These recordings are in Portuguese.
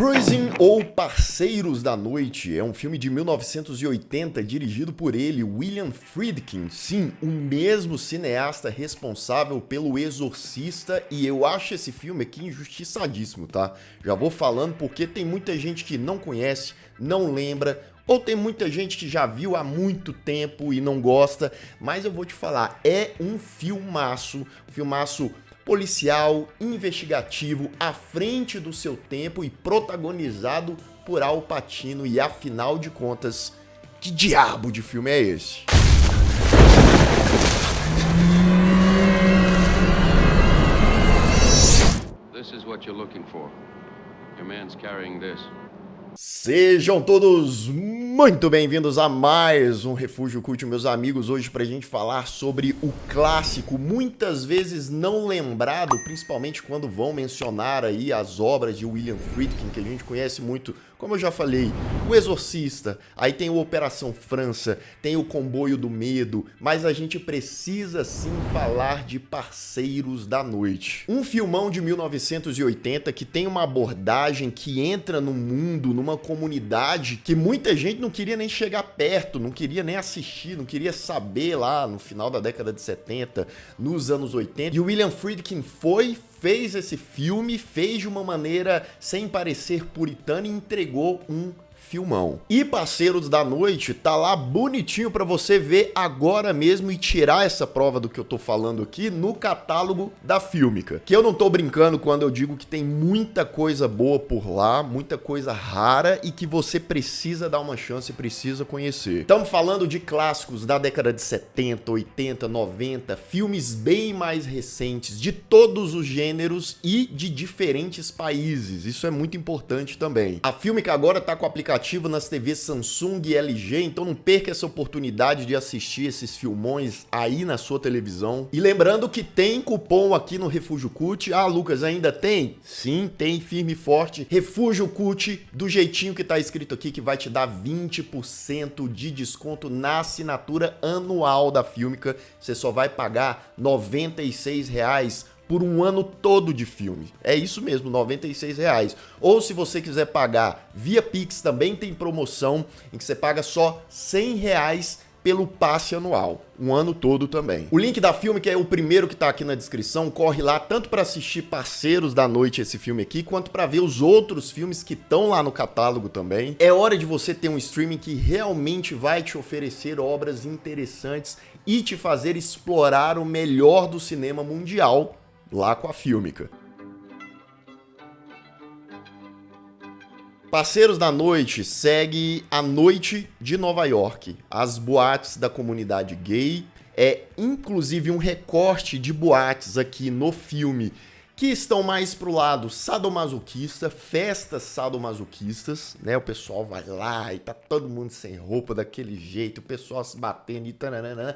Cruising ou Parceiros da Noite é um filme de 1980 dirigido por ele, William Friedkin. Sim, o mesmo cineasta responsável pelo Exorcista, e eu acho esse filme aqui injustiçadíssimo, tá? Já vou falando porque tem muita gente que não conhece, não lembra, ou tem muita gente que já viu há muito tempo e não gosta, mas eu vou te falar, é um filmaço policial, investigativo, à frente do seu tempo e protagonizado por Al Pacino. E afinal de contas, que diabo de filme é esse? This is what you're looking for. Your man's carrying this. Sejam todos muito bem-vindos a mais um Refúgio Cult, meus amigos. Hoje pra gente falar sobre o clássico, muitas vezes não lembrado, principalmente quando vão mencionar aí as obras de William Friedkin, que a gente conhece muito, como eu já falei, o Exorcista, aí tem o Operação França, tem o Comboio do Medo, mas a gente precisa sim falar de Parceiros da Noite. Um filmão de 1980 que tem uma abordagem que entra no mundo, numa comunidade que muita gente não queria nem chegar perto, não queria nem assistir, não queria saber lá no final da década de 70, nos anos 80. E o William Friedkin fez esse filme, fez de uma maneira sem parecer puritana e entregou um filmão. E Parceiros da Noite tá lá bonitinho pra você ver agora mesmo e tirar essa prova do que eu tô falando aqui no catálogo da Fílmica. Que eu não tô brincando quando eu digo que tem muita coisa boa por lá, muita coisa rara e que você precisa dar uma chance e precisa conhecer. Estamos falando de clássicos da década de 70, 80, 90, filmes bem mais recentes, de todos os gêneros e de diferentes países. Isso é muito importante também. A Fílmica agora tá com o aplicativo nas TVs Samsung e LG, então não perca essa oportunidade de assistir esses filmões aí na sua televisão. E lembrando que tem cupom aqui no Refúgio Cult. Ah, Lucas, ainda tem? Sim, tem, firme e forte. Refúgio Cult, do jeitinho que tá escrito aqui, que vai te dar 20% de desconto na assinatura anual da Fílmica. Você só vai pagar R$ 96 por um ano todo de filme. É isso mesmo, R$ 96. Ou se você quiser pagar via Pix, também tem promoção em que você paga só R$ 100 pelo passe anual, um ano todo também. O link da Fílmica é o primeiro que tá aqui na descrição, corre lá tanto para assistir Parceiros da Noite, esse filme aqui, quanto para ver os outros filmes que estão lá no catálogo também. É hora de você ter um streaming que realmente vai te oferecer obras interessantes e te fazer explorar o melhor do cinema mundial lá com a Fílmica. Parceiros da Noite segue a noite de Nova York, as boates da comunidade gay. É inclusive um recorte de boates aqui no filme que estão mais pro lado sadomasoquista, festas sadomasoquistas, né? O pessoal vai lá e tá todo mundo sem roupa daquele jeito, o pessoal se batendo e taranana.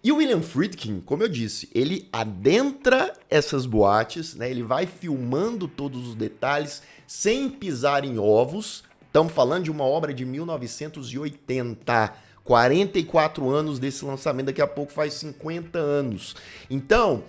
E o William Friedkin, como eu disse, ele adentra essas boates, né? Ele vai filmando todos os detalhes sem pisar em ovos. Estamos falando de uma obra de 1980, 44 anos desse lançamento, daqui a pouco faz 50 anos. Então,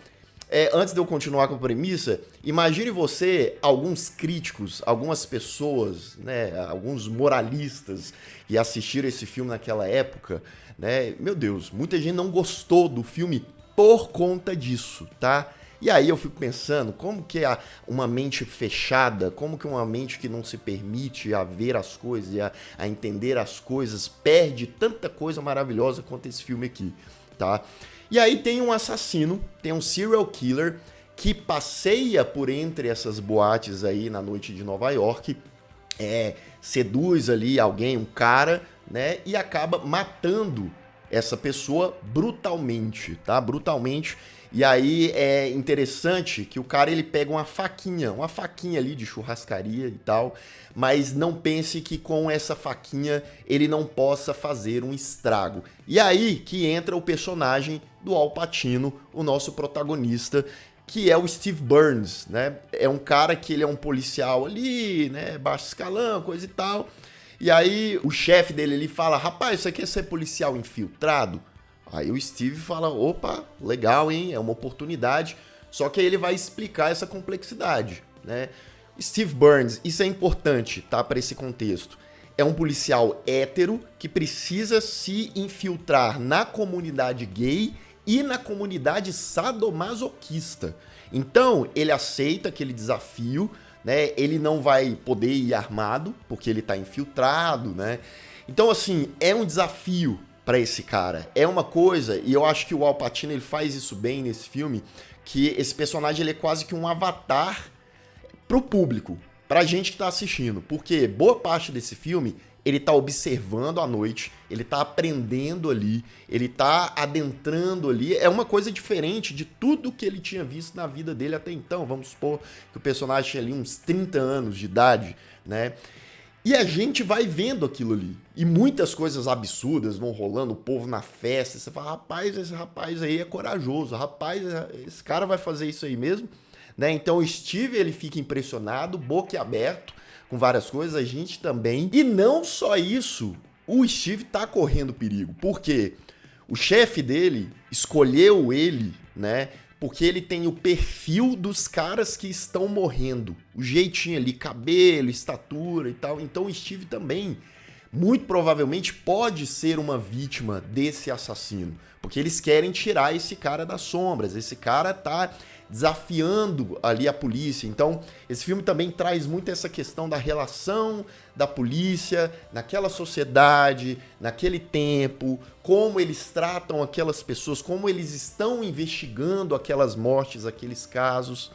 antes de eu continuar com a premissa, imagine você, alguns críticos, algumas pessoas, né, alguns moralistas que assistiram esse filme naquela época, né, meu Deus, muita gente não gostou do filme por conta disso, tá? E aí eu fico pensando, como que uma mente fechada, como que uma mente que não se permite a ver as coisas e a entender as coisas, perde tanta coisa maravilhosa quanto esse filme aqui, tá? E aí tem um assassino, tem um serial killer que passeia por entre essas boates aí na noite de Nova York, seduz ali alguém, um cara, né, e acaba matando essa pessoa brutalmente, tá? Brutalmente. E aí é interessante que o cara ele pega uma faquinha ali de churrascaria e tal, mas não pense que com essa faquinha ele não possa fazer um estrago. E aí que entra o personagem do Al Pacino, o nosso protagonista, que é o Steve Burns, né? É um cara que ele é um policial ali, né? Baixo escalão, coisa e tal. E aí o chefe dele ele fala, rapaz, você quer ser policial infiltrado? Aí o Steve fala, opa, legal, hein? É uma oportunidade. Só que aí ele vai explicar essa complexidade, né? Steve Burns, isso é importante, tá, para esse contexto. É um policial hétero que precisa se infiltrar na comunidade gay e na comunidade sadomasoquista. Então, ele aceita aquele desafio, né? Ele não vai poder ir armado, porque ele tá infiltrado, né? Então, assim, é um desafio para esse cara. É uma coisa, e eu acho que o Al Pacino ele faz isso bem nesse filme, que esse personagem ele é quase que um avatar pro público, pra gente que tá assistindo. Porque boa parte desse filme, ele tá observando à noite, ele tá aprendendo ali, ele tá adentrando ali. É uma coisa diferente de tudo que ele tinha visto na vida dele até então. Vamos supor que o personagem tinha ali uns 30 anos de idade, né? E a gente vai vendo aquilo ali. E muitas coisas absurdas vão rolando, o povo na festa. E você fala, rapaz, esse rapaz aí é corajoso. Rapaz, esse cara vai fazer isso aí mesmo? Né? Então o Steve, ele fica impressionado, boquiaberto, com várias coisas. A gente também. E não só isso, o Steve tá correndo perigo. Por quê? O chefe dele escolheu ele, né? Porque ele tem o perfil dos caras que estão morrendo. O jeitinho ali, cabelo, estatura e tal. Então o Steve também, muito provavelmente, pode ser uma vítima desse assassino. Porque eles querem tirar esse cara das sombras. Esse cara tá desafiando ali a polícia. Então, esse filme também traz muito essa questão da relação da polícia naquela sociedade, naquele tempo, como eles tratam aquelas pessoas, como eles estão investigando aquelas mortes, aqueles casos,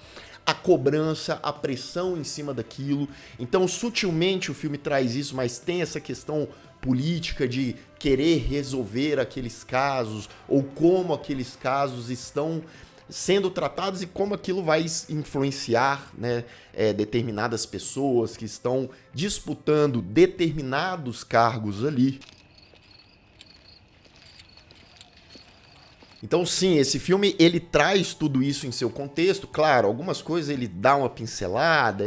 a cobrança, a pressão em cima daquilo. Então, sutilmente o filme traz isso, mas tem essa questão política de querer resolver aqueles casos, ou como aqueles casos estão sendo tratados e como aquilo vai influenciar, né, determinadas pessoas que estão disputando determinados cargos ali. Então sim, esse filme ele traz tudo isso em seu contexto. Claro, algumas coisas ele dá uma pincelada,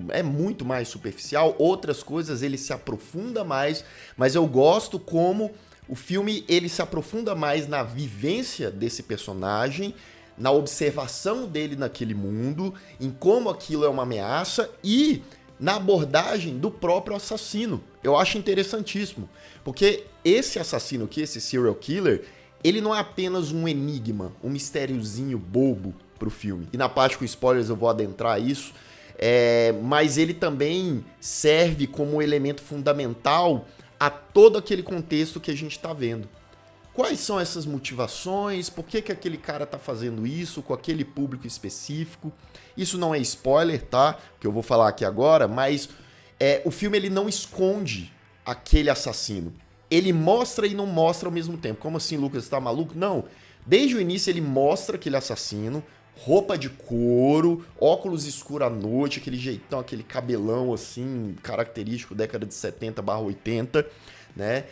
é muito mais superficial, outras coisas ele se aprofunda mais, mas eu gosto como o filme ele se aprofunda mais na vivência desse personagem, na observação dele naquele mundo, em como aquilo é uma ameaça e na abordagem do próprio assassino. Eu acho interessantíssimo, porque esse assassino aqui, esse serial killer, ele não é apenas um enigma, um mistériozinho bobo pro filme. E na parte com spoilers eu vou adentrar isso, mas ele também serve como elemento fundamental a todo aquele contexto que a gente está vendo. Quais são essas motivações? Por que aquele cara tá fazendo isso com aquele público específico? Isso não é spoiler, tá? Que eu vou falar aqui agora, mas o filme ele não esconde aquele assassino. Ele mostra e não mostra ao mesmo tempo. Como assim, Lucas, você tá maluco? Não. Desde o início ele mostra aquele assassino, roupa de couro, óculos escuros à noite, aquele jeitão, aquele cabelão assim, característico, década de 70/80, né?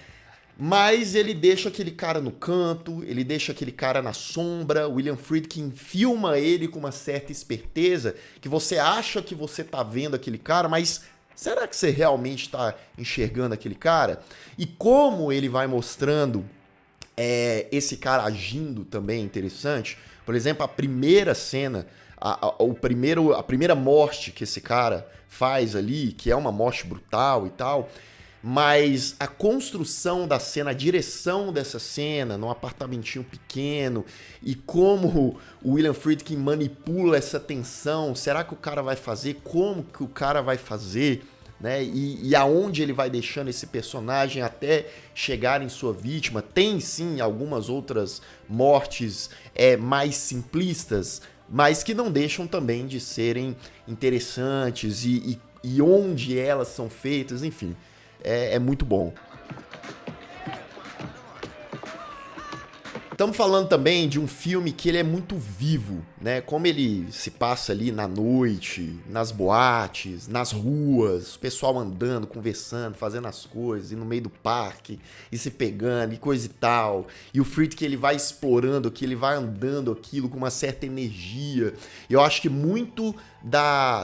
Mas ele deixa aquele cara no canto, ele deixa aquele cara na sombra. William Friedkin filma ele com uma certa esperteza, que você acha que você tá vendo aquele cara, mas será que você realmente tá enxergando aquele cara? E como ele vai mostrando esse cara agindo também é interessante. Por exemplo, a primeira cena, a primeira morte que esse cara faz ali, que é uma morte brutal e tal, mas a construção da cena, a direção dessa cena, num apartamentinho pequeno, e como o William Friedkin manipula essa tensão, será que o cara vai fazer? Como que o cara vai fazer? Né? E aonde ele vai deixando esse personagem até chegar em sua vítima. Tem sim algumas outras mortes mais simplistas, mas que não deixam também de serem interessantes e onde elas são feitas, enfim, é muito bom. Estamos falando também de um filme que ele é muito vivo, né? Como ele se passa ali na noite, nas boates, nas ruas, o pessoal andando, conversando, fazendo as coisas, e no meio do parque, e se pegando, e coisa e tal. E o Friedkin, ele vai explorando aquilo, ele vai andando aquilo com uma certa energia. Eu acho que muito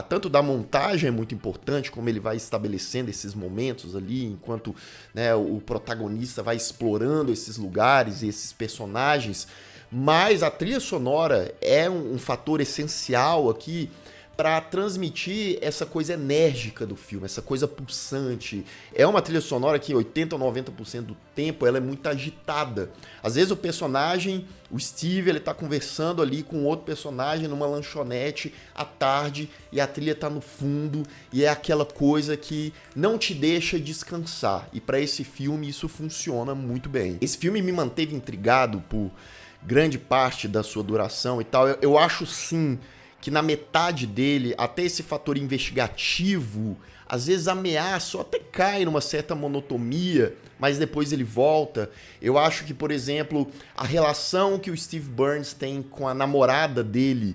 tanto da montagem é muito importante, como ele vai estabelecendo esses momentos ali, enquanto, né, o protagonista vai explorando esses lugares e esses personagens, mas a trilha sonora é um fator essencial aqui para transmitir essa coisa enérgica do filme, essa coisa pulsante. É uma trilha sonora que 80 ou 90% do tempo ela é muito agitada. Às vezes o personagem, o Steve, ele tá conversando ali com outro personagem numa lanchonete à tarde e a trilha tá no fundo e é aquela coisa que não te deixa descansar. E para esse filme isso funciona muito bem. Esse filme me manteve intrigado por grande parte da sua duração e tal. Eu acho sim que na metade dele, até esse fator investigativo, às vezes ameaça ou até cai numa certa monotonia, mas depois ele volta. Eu acho que, por exemplo, a relação que o Steve Burns tem com a namorada dele,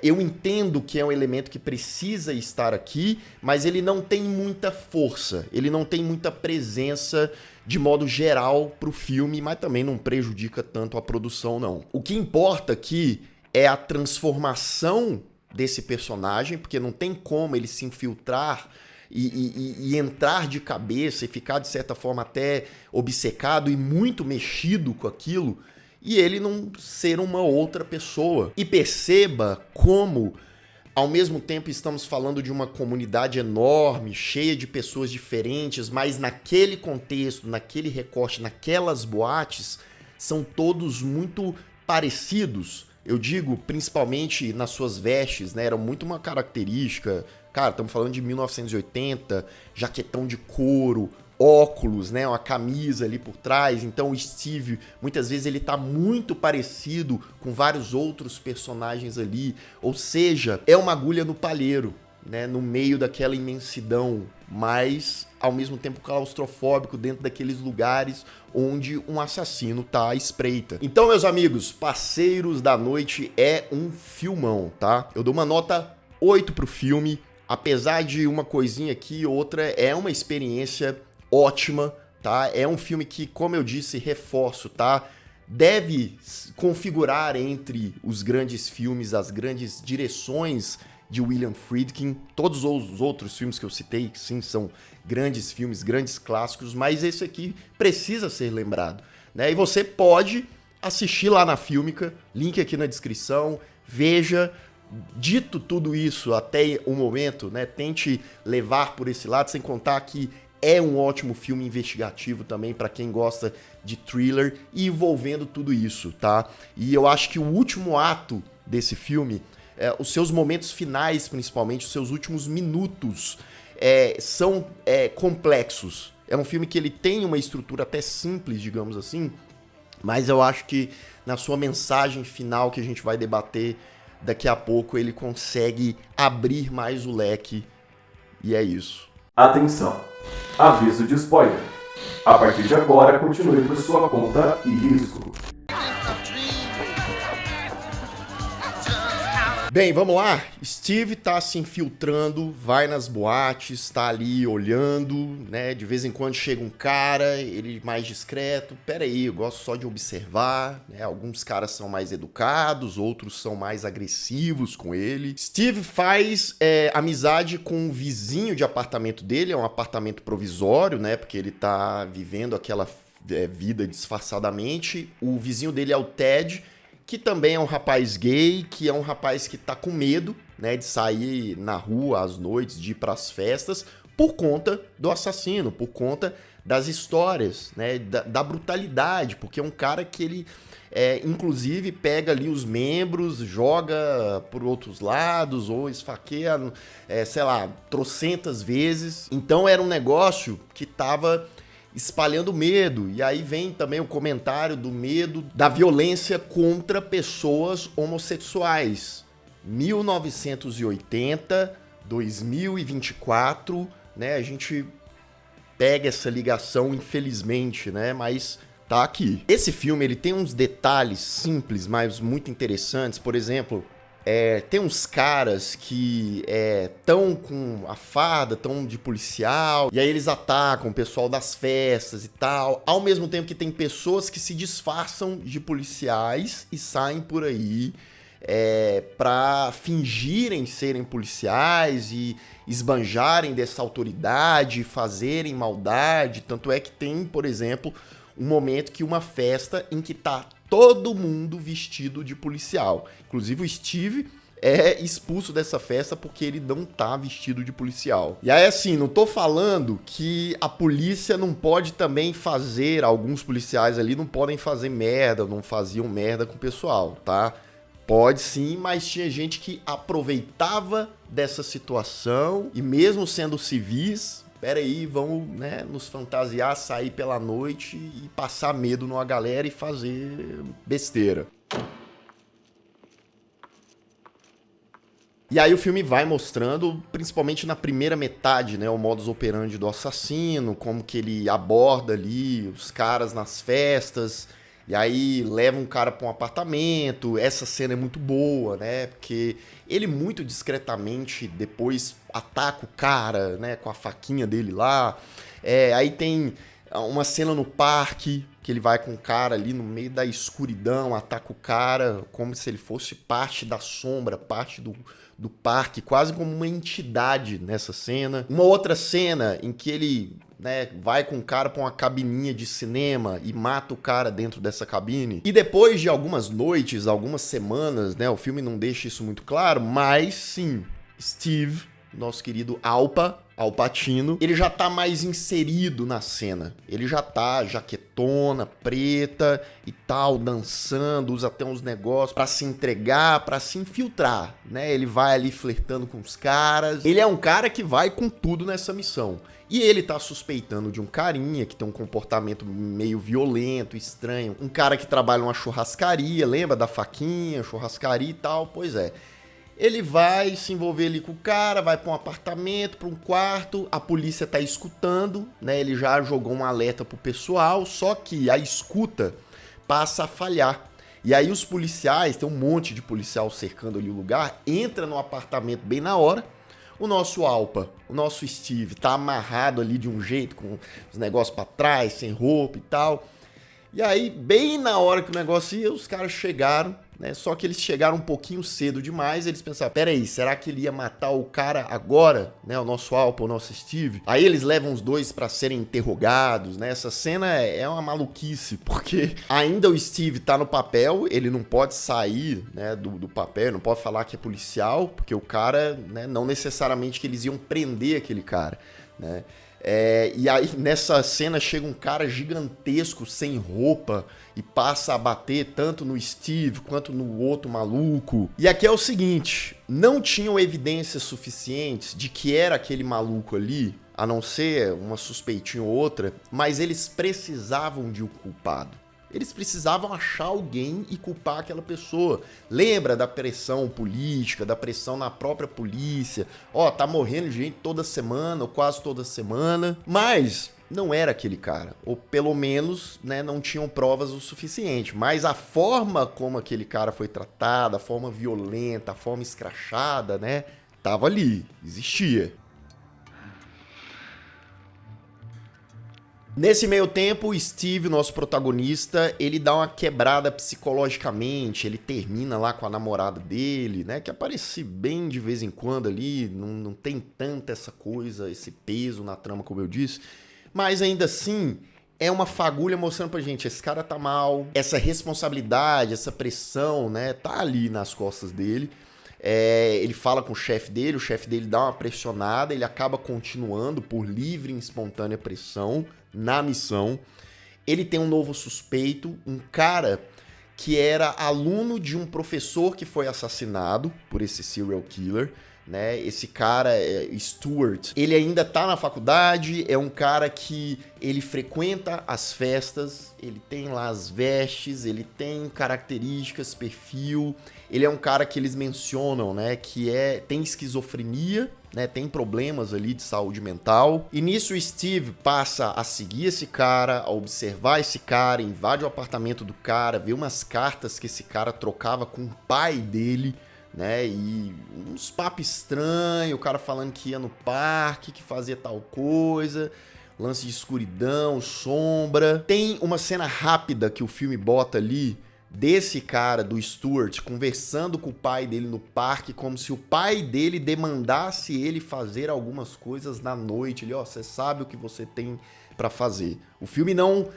eu entendo que é um elemento que precisa estar aqui, mas ele não tem muita força, ele não tem muita presença de modo geral pro filme, mas também não prejudica tanto a produção, não. O que importa aqui é a transformação desse personagem, porque não tem como ele se infiltrar e entrar de cabeça e ficar, de certa forma, até obcecado e muito mexido com aquilo, e ele não ser uma outra pessoa. E perceba como, ao mesmo tempo, estamos falando de uma comunidade enorme, cheia de pessoas diferentes, mas naquele contexto, naquele recorte, naquelas boates, são todos muito parecidos. Eu digo, principalmente nas suas vestes, né? Era muito uma característica. Cara, estamos falando de 1980, jaquetão de couro, óculos, né? Uma camisa ali por trás. Então o Steve, muitas vezes, ele tá muito parecido com vários outros personagens ali. Ou seja, é uma agulha no palheiro, né? No meio daquela imensidão, mas ao mesmo tempo claustrofóbico dentro daqueles lugares onde um assassino tá à espreita. Então, meus amigos, Parceiros da Noite é um filmão, tá? Eu dou uma nota 8 pro filme, apesar de uma coisinha aqui e outra, é uma experiência ótima, tá? É um filme que, como eu disse, reforço, tá? Deve configurar entre os grandes filmes, as grandes direções de William Friedkin. Todos os outros filmes que eu citei, sim, são grandes filmes, grandes clássicos, mas esse aqui precisa ser lembrado, né? E você pode assistir lá na Fílmica, link aqui na descrição, veja. Dito tudo isso até o momento, né? Tente levar por esse lado, sem contar que é um ótimo filme investigativo também para quem gosta de thriller e envolvendo tudo isso, tá? E eu acho que o último ato desse filme, os seus momentos finais, principalmente, os seus últimos minutos, são complexos. É um filme que ele tem uma estrutura até simples, digamos assim, mas eu acho que na sua mensagem final, que a gente vai debater daqui a pouco, ele consegue abrir mais o leque, e é isso. Atenção! Aviso de spoiler. A partir de agora, continue por sua conta e risco. Bem, vamos lá. Steve tá se infiltrando, vai nas boates, tá ali olhando, né? De vez em quando chega um cara, ele mais discreto. Pera aí, eu gosto só de observar, né? Alguns caras são mais educados, outros são mais agressivos com ele. Steve faz amizade com o vizinho de apartamento dele, é um apartamento provisório, né? Porque ele tá vivendo aquela vida disfarçadamente. O vizinho dele é o Ted, que também é um rapaz gay, que é um rapaz que tá com medo, né, de sair na rua às noites, de ir pras festas, por conta do assassino, por conta das histórias, né, da brutalidade, porque é um cara que ele, inclusive, pega ali os membros, joga por outros lados, ou esfaqueia, sei lá, trocentas vezes. Então era um negócio que tava espalhando medo, e aí vem também o comentário do medo da violência contra pessoas homossexuais. 1980, 2024, né, a gente pega essa ligação, infelizmente, né, mas tá aqui. Esse filme, ele tem uns detalhes simples, mas muito interessantes. Por exemplo, tem uns caras que tão com a farda, tão de policial, e aí eles atacam o pessoal das festas e tal, ao mesmo tempo que tem pessoas que se disfarçam de policiais e saem por aí pra fingirem serem policiais e esbanjarem dessa autoridade, fazerem maldade. Tanto é que tem, por exemplo, um momento que uma festa em que tá todo mundo vestido de policial. Inclusive o Steve é expulso dessa festa porque ele não tá vestido de policial. E aí, assim, não tô falando que a polícia não pode também fazer, alguns policiais ali não podem fazer merda, não faziam merda com o pessoal, tá? Pode sim, mas tinha gente que aproveitava dessa situação e mesmo sendo civis, peraí, vamos, né, nos fantasiar, sair pela noite e passar medo numa galera e fazer besteira. E aí o filme vai mostrando, principalmente na primeira metade, né, o modus operandi do assassino, como que ele aborda ali os caras nas festas, e aí leva um cara para um apartamento. Essa cena é muito boa, né, porque ele muito discretamente depois ataca o cara, né, com a faquinha dele lá. Aí tem uma cena no parque, que ele vai com o cara ali no meio da escuridão, ataca o cara como se ele fosse parte da sombra, parte do parque, quase como uma entidade nessa cena. Uma outra cena em que ele, né, vai com o cara pra uma cabininha de cinema e mata o cara dentro dessa cabine. E depois de algumas noites, algumas semanas, né, o filme não deixa isso muito claro, mas sim, Steve, nosso querido Al Pacino, ele já tá mais inserido na cena. Ele já tá jaquetona, preta e tal, dançando, usa até uns negócios pra se entregar, pra se infiltrar, né? Ele vai ali flertando com os caras. Ele é um cara que vai com tudo nessa missão. E ele tá suspeitando de um carinha que tem um comportamento meio violento, estranho. Um cara que trabalha numa churrascaria, lembra da faquinha, churrascaria e tal? Pois é. Ele vai se envolver ali com o cara, vai para um apartamento, para um quarto, a polícia tá escutando, né? Ele já jogou um alerta pro pessoal, só que a escuta passa a falhar. E aí os policiais, tem um monte de policial cercando ali o lugar, entra no apartamento bem na hora. O nosso Alpa, o nosso Steve, tá amarrado ali de um jeito, com os negócios para trás, sem roupa e tal. E aí, bem na hora que o negócio ia, os caras chegaram, né? Só que eles chegaram um pouquinho cedo demais, eles pensaram, peraí, será que ele ia matar o cara agora, né? O nosso Alpa, o nosso Steve? Aí eles levam os dois pra serem interrogados, né? Essa cena é uma maluquice, porque ainda o Steve tá no papel, ele não pode sair, né, do papel, não pode falar que é policial, porque o cara, né, não necessariamente que eles iam prender aquele cara, né? E aí nessa cena chega um cara gigantesco, sem roupa, e passa a bater tanto no Steve quanto no outro maluco. E aqui é o seguinte, não tinham evidências suficientes de que era aquele maluco ali, a não ser uma suspeitinha ou outra, mas eles precisavam de um culpado. Eles precisavam achar alguém e culpar aquela pessoa. Lembra da pressão política, da pressão na própria polícia? Ó, tá morrendo gente toda semana, ou quase toda semana. Mas não era aquele cara. Ou pelo menos, né, não tinham provas o suficiente. Mas a forma como aquele cara foi tratado, a forma violenta, a forma escrachada, né, tava ali, existia. Nesse meio tempo, o Steve, nosso protagonista, ele dá uma quebrada psicologicamente, ele termina lá com a namorada dele, né, que aparece bem de vez em quando ali, não tem tanta essa coisa, esse peso na trama, como eu disse, mas ainda assim, é uma fagulha mostrando pra gente, esse cara tá mal, essa responsabilidade, essa pressão, né, tá ali nas costas dele. Ele fala com o chefe dele dá uma pressionada, ele acaba continuando por livre e espontânea pressão na missão. Ele tem um novo suspeito, um cara que era aluno de um professor que foi assassinado por esse serial killer, né? Esse cara, Stuart, ele ainda tá na faculdade, é um cara que ele frequenta as festas, ele tem lá as vestes, ele tem características, perfil, ele é um cara que eles mencionam, né, que tem esquizofrenia, né, tem problemas ali de saúde mental. E nisso o Steve passa a seguir esse cara, a observar esse cara, invade o apartamento do cara, vê umas cartas que esse cara trocava com o pai dele, né, e uns papos estranhos, o cara falando que ia no parque, que fazia tal coisa, lance de escuridão, sombra. Tem uma cena rápida que o filme bota ali, desse cara, do Stuart, conversando com o pai dele no parque, como se o pai dele demandasse ele fazer algumas coisas na noite. Ele, ó, você sabe o que você tem pra fazer. O filme não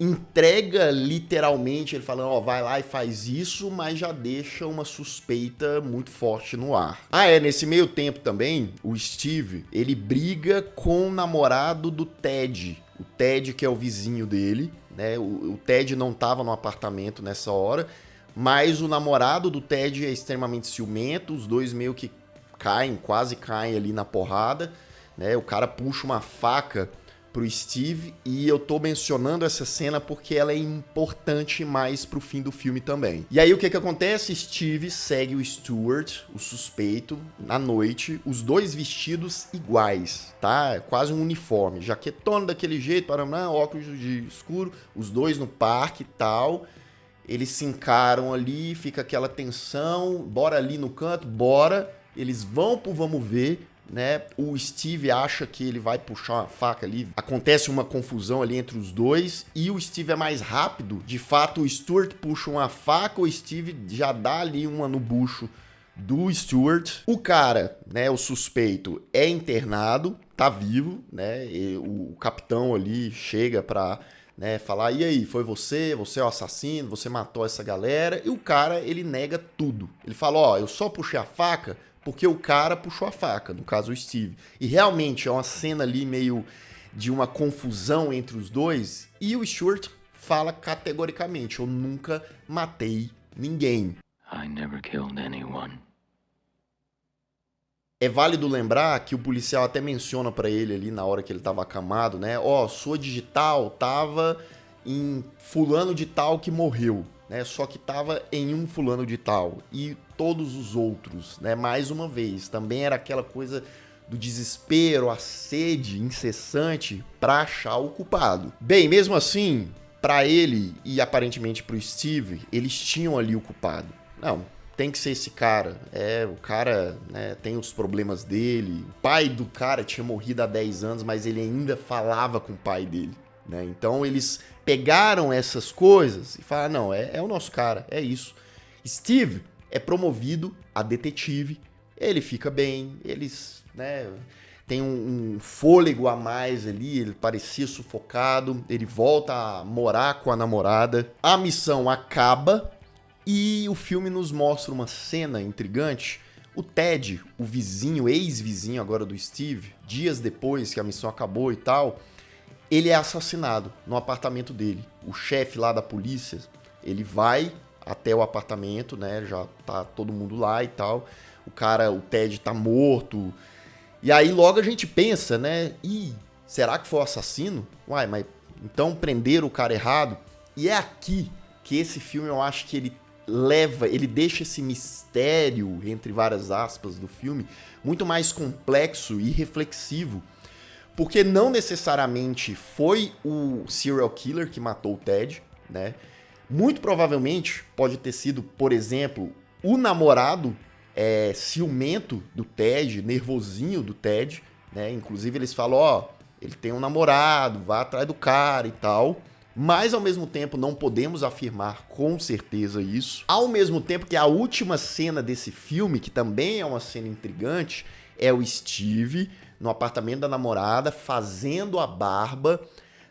entrega literalmente, ele falando, ó, vai lá e faz isso, mas já deixa uma suspeita muito forte no ar. Nesse meio tempo também, o Steve, ele briga com o namorado do Ted. O Ted, que é o vizinho dele, né? O Ted não tava no apartamento nessa hora, mas o namorado do Ted é extremamente ciumento, os dois meio que quase caem ali na porrada, né? O cara puxa uma faca pro Steve, e eu tô mencionando essa cena porque ela é importante mais pro fim do filme também. E aí o que acontece? Steve segue o Stuart, o suspeito, na noite, os dois vestidos iguais, tá? Quase um uniforme, jaquetona daquele jeito, óculos de escuro, os dois no parque e tal. Eles se encaram ali, fica aquela tensão, bora ali no canto, bora. Eles vão pro vamos ver, né? O Steve acha que ele vai puxar uma faca ali, acontece uma confusão ali entre os dois e o Steve é mais rápido. De fato, o Stuart puxa uma faca, o Steve já dá ali uma no bucho do Stuart. O cara, né, o suspeito, é internado, tá vivo, né? E o capitão ali chega pra, né, falar, e aí, foi você é o assassino, você matou essa galera. E o cara, ele nega tudo. Ele fala, ó, eu só puxei a faca porque o cara puxou a faca, no caso o Steve. E realmente é uma cena ali meio de uma confusão entre os dois. E o Stuart fala categoricamente, eu nunca matei ninguém. I never killed anyone. É válido lembrar que o policial até menciona pra ele ali na hora que ele tava acamado, né? Ó, sua digital tava em fulano de tal que morreu, né? Só que tava em um fulano de tal. E todos os outros, né? Mais uma vez, também era aquela coisa do desespero, a sede incessante pra achar o culpado. Bem, mesmo assim, pra ele e aparentemente pro Steve, eles tinham ali o culpado. Não, tem que ser esse cara. O cara, né, tem os problemas dele. O pai do cara tinha morrido há 10 anos, mas ele ainda falava com o pai dele, né? Então eles pegaram essas coisas e falaram, não, é o nosso cara, é isso. Steve é promovido a detetive, ele fica bem, eles, né, tem um fôlego a mais ali, ele parecia sufocado, ele volta a morar com a namorada, a missão acaba e o filme nos mostra uma cena intrigante. O Ted, o vizinho, ex-vizinho agora do Steve, dias depois que a missão acabou e tal, ele é assassinado no apartamento dele. O chefe lá da polícia, ele vai até o apartamento, né? Já tá todo mundo lá e tal. O Ted tá morto. E aí logo a gente pensa, né? Será que foi o assassino? Uai, mas então prenderam o cara errado? E é aqui que esse filme eu acho que ele deixa esse mistério, entre várias aspas, do filme, muito mais complexo e reflexivo. Porque não necessariamente foi o serial killer que matou o Ted, né? Muito provavelmente pode ter sido, por exemplo, o namorado ciumento do Ted, nervosinho do Ted, né? Inclusive eles falam, ó, ele tem um namorado, vá atrás do cara e tal. Mas ao mesmo tempo não podemos afirmar com certeza isso. Ao mesmo tempo que a última cena desse filme, que também é uma cena intrigante, é o Steve no apartamento da namorada fazendo a barba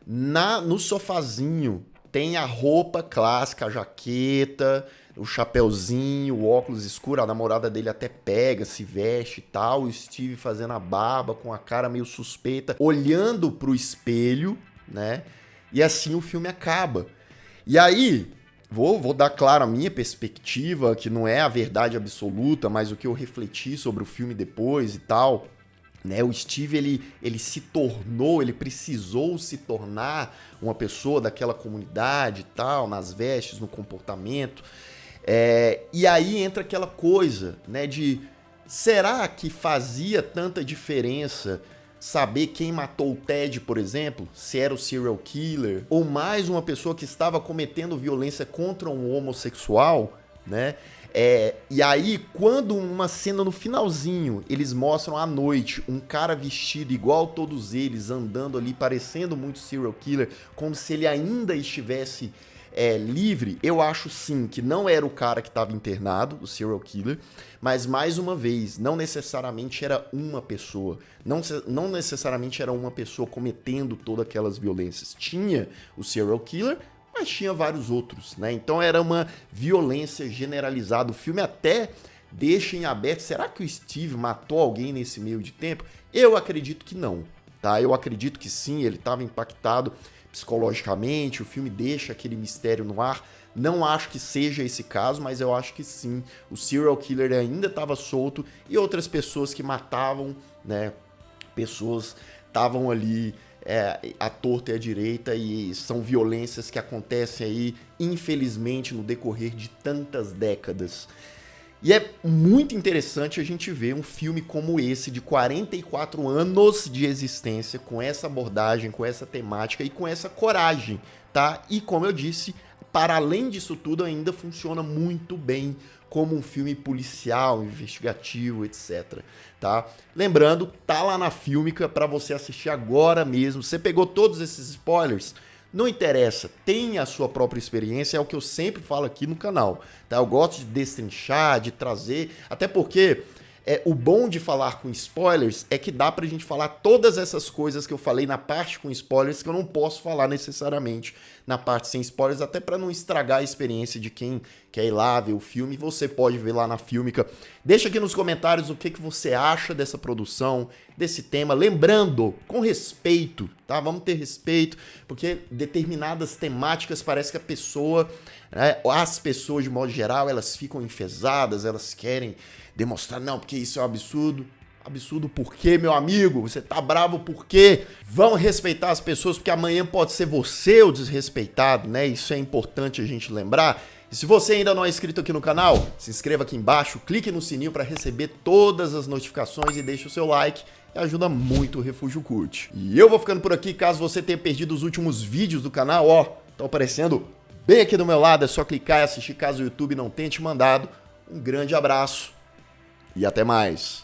no sofazinho. Tem a roupa clássica, a jaqueta, o chapeuzinho, o óculos escuro, a namorada dele até pega, se veste e tal, o Steve fazendo a barba com a cara meio suspeita, olhando pro espelho, né? E assim o filme acaba. E aí, vou dar claro a minha perspectiva, que não é a verdade absoluta, mas o que eu refleti sobre o filme depois e tal, né? O Steve, ele precisou se tornar uma pessoa daquela comunidade e tal, nas vestes, no comportamento. E aí entra aquela coisa, né, de será que fazia tanta diferença saber quem matou o Ted, por exemplo, se era o serial killer, ou mais uma pessoa que estava cometendo violência contra um homossexual, né? E aí, quando uma cena no finalzinho, eles mostram à noite um cara vestido igual todos eles, andando ali, parecendo muito serial killer, como se ele ainda estivesse livre, eu acho sim que não era o cara que estava internado, o serial killer, mas mais uma vez, não necessariamente era uma pessoa, não necessariamente era uma pessoa cometendo todas aquelas violências. Tinha o serial killer, mas tinha vários outros, né? Então era uma violência generalizada. O filme até deixa em aberto, será que o Steve matou alguém nesse meio de tempo? Eu acredito que não, tá? Eu acredito que sim, ele estava impactado psicologicamente, o filme deixa aquele mistério no ar. Não acho que seja esse caso, mas eu acho que sim, o serial killer ainda estava solto e outras pessoas que matavam, né? Pessoas estavam ali à torta e à direita, e são violências que acontecem aí, infelizmente, no decorrer de tantas décadas. E é muito interessante a gente ver um filme como esse, de 44 anos de existência, com essa abordagem, com essa temática e com essa coragem, tá? E como eu disse, para além disso tudo, ainda funciona muito bem como um filme policial, investigativo, etc, tá? Lembrando, tá lá na Filmica para você assistir agora mesmo. Você pegou todos esses spoilers? Não interessa, tenha a sua própria experiência, é o que eu sempre falo aqui no canal, tá? Eu gosto de destrinchar, de trazer, até porque o bom de falar com spoilers é que dá pra gente falar todas essas coisas que eu falei na parte com spoilers que eu não posso falar necessariamente na parte sem spoilers, até pra não estragar a experiência de quem quer ir lá ver o filme. Você pode ver lá na Filmica. Deixa aqui nos comentários o que você acha dessa produção, desse tema. Lembrando, com respeito, tá? Vamos ter respeito, porque determinadas temáticas parece que a pessoa, né, as pessoas de modo geral, elas ficam enfesadas, elas querem demonstrar, não, porque isso é um absurdo. Absurdo por quê, meu amigo? Você tá bravo por quê? Vamos respeitar as pessoas, porque amanhã pode ser você o desrespeitado, né? Isso é importante a gente lembrar. E se você ainda não é inscrito aqui no canal, se inscreva aqui embaixo, clique no sininho para receber todas as notificações e deixe o seu like, que ajuda muito o Refúgio Cult. E eu vou ficando por aqui, caso você tenha perdido os últimos vídeos do canal, ó, estão aparecendo bem aqui do meu lado, é só clicar e assistir caso o YouTube não tenha te mandado. Um grande abraço e até mais.